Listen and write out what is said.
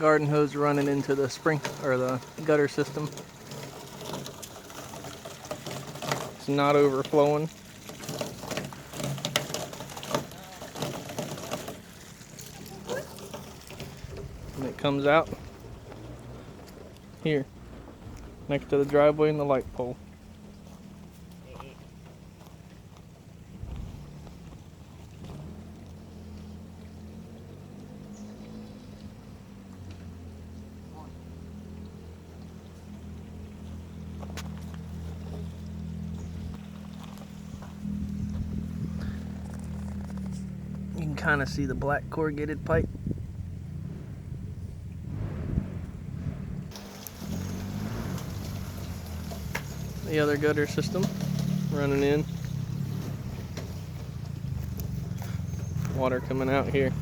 garden hose running into the or the gutter system. It's not overflowing. And it comes out here, next to the driveway and the light pole. You can kind of see the black corrugated pipe. The other gutter system running in. Water coming out here.